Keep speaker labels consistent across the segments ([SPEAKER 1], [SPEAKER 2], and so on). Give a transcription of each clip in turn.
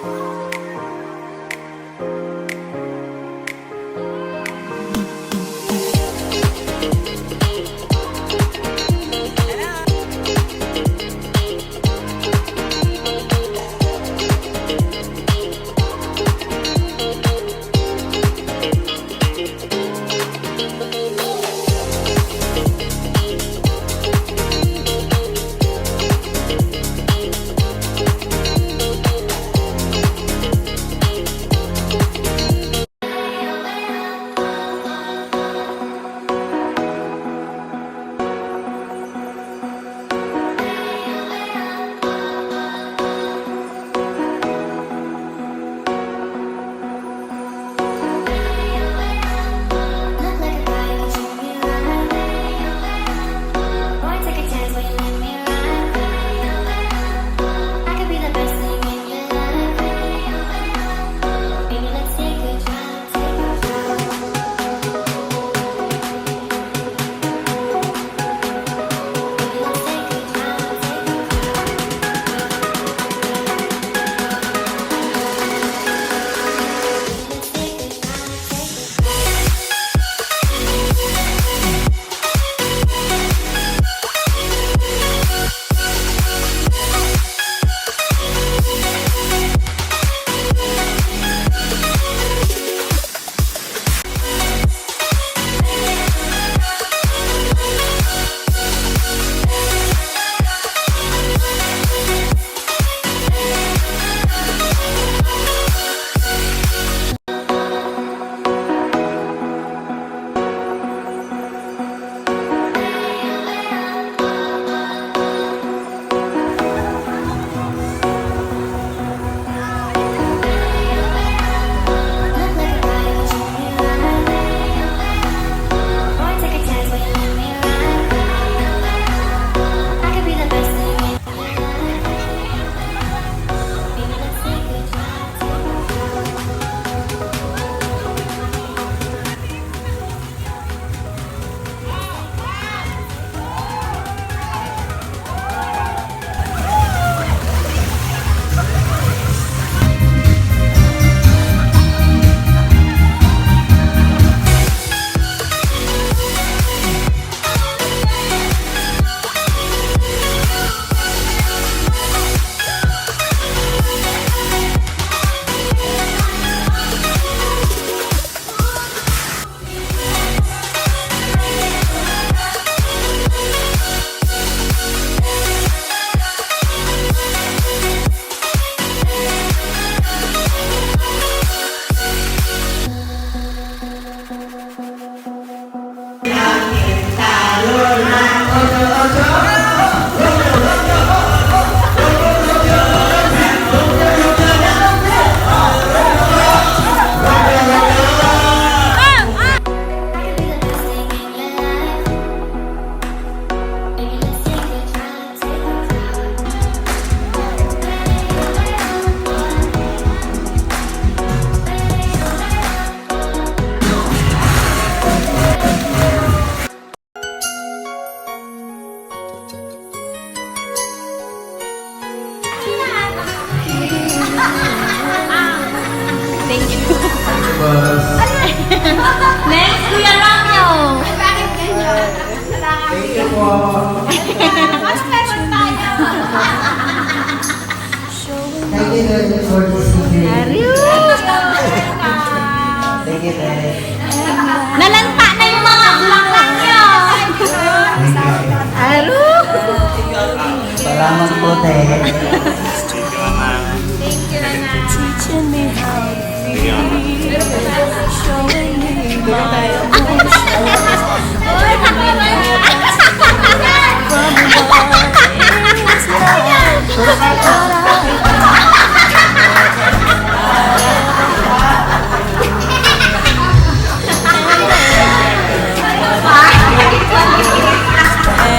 [SPEAKER 1] Thank you. Next, Kuya Romeo.
[SPEAKER 2] Bakit ganyan?
[SPEAKER 3] Thank you po.
[SPEAKER 2] Mas meron tayo.
[SPEAKER 3] Thank you very much for this evening. Thank you, Ted.
[SPEAKER 1] Nalanta na yung mga bulaklak nyo. Aru.
[SPEAKER 3] Salamat po, Ted.
[SPEAKER 1] Thank you, Nana.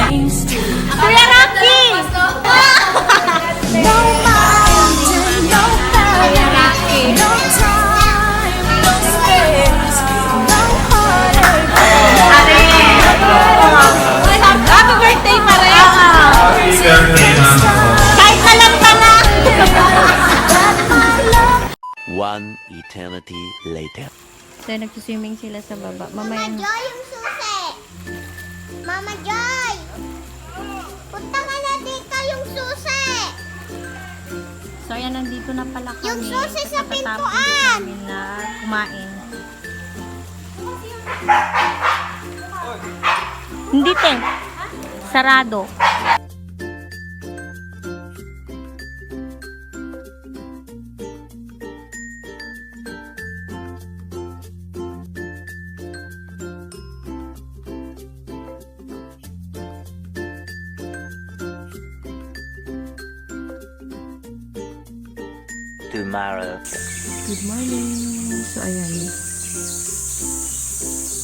[SPEAKER 1] Kuya Rocky! No mountain, no valley, no time, no space, no heartache. Happy birthday pa rin!
[SPEAKER 4] Happy birthday, Ma'am.
[SPEAKER 1] Kahit nalanta na!
[SPEAKER 4] One eternity later.
[SPEAKER 1] So, nagsiswimming sila sa baba. Mamaya.
[SPEAKER 2] Mama Joy, yung susi. Mama Joy. Punta ka na dito yung susi.
[SPEAKER 1] So, ayan, nandito na pala kami.
[SPEAKER 2] Yung susi sa
[SPEAKER 1] Pagkatapos
[SPEAKER 2] pintuan.
[SPEAKER 1] namin na kumain. Hindi, te. Sarado.
[SPEAKER 4] Tomorrow.
[SPEAKER 1] Good morning. So, ayan.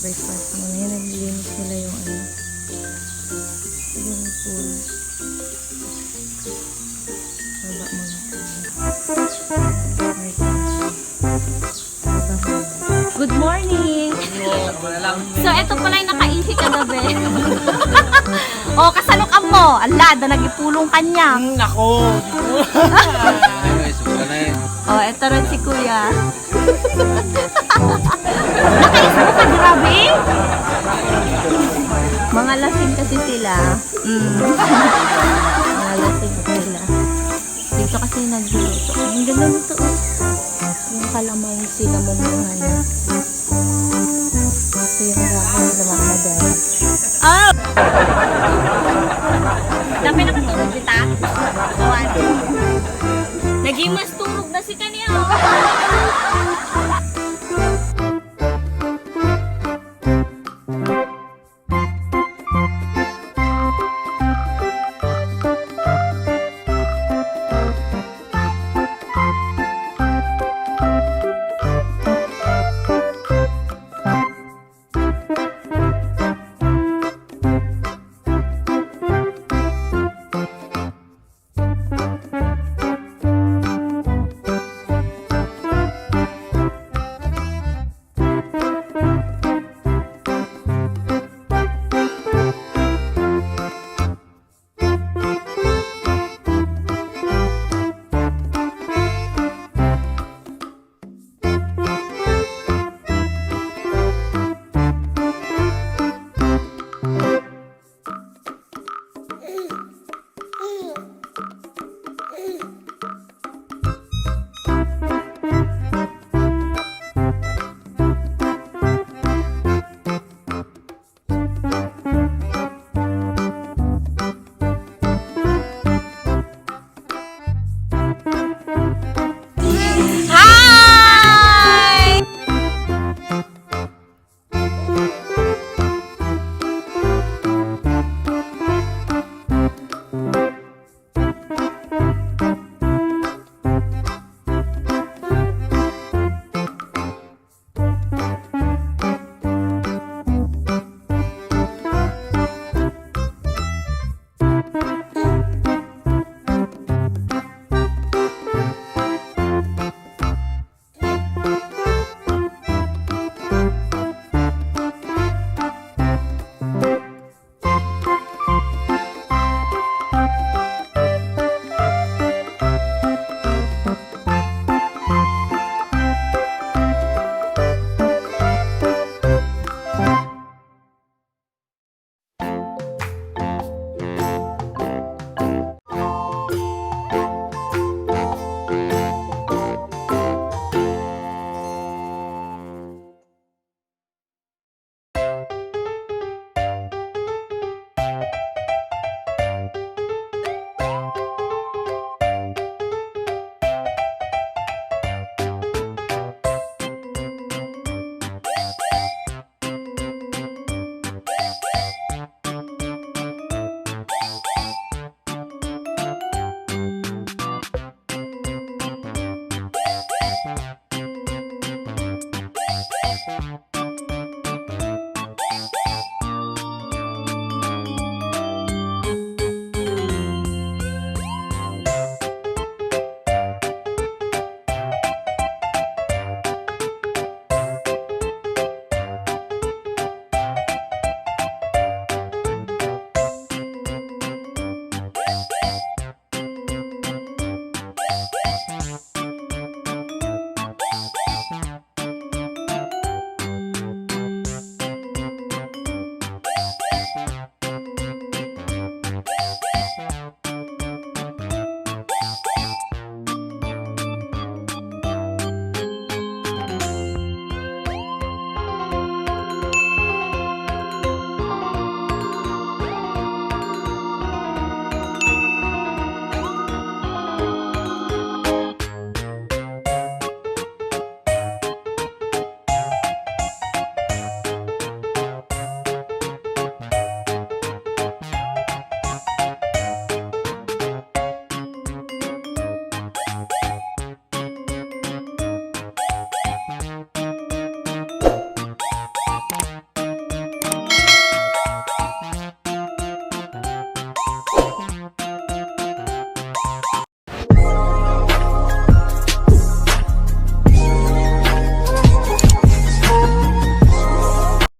[SPEAKER 1] Breakfast muna. Yan, naglilinis nila yung yung pool. Baba muna tayo. Good morning! So, eto pala yung nakaisi kagabi. O, kasalukan mo. Ala, da nagipulong kanya.
[SPEAKER 5] Nako!
[SPEAKER 1] Oh, eto rin si Kuya. Nakaisip ka, grabe. Mga lasing kasi sila. Mga lasing sila. Dito kasi nagluluto. Ang ganda nito. Yung kalamansi na mumuhan. Ito yung gagawin na mga madal. Oh! Dami nakatulog kita. Kawan. Naging mas turog na si kanya.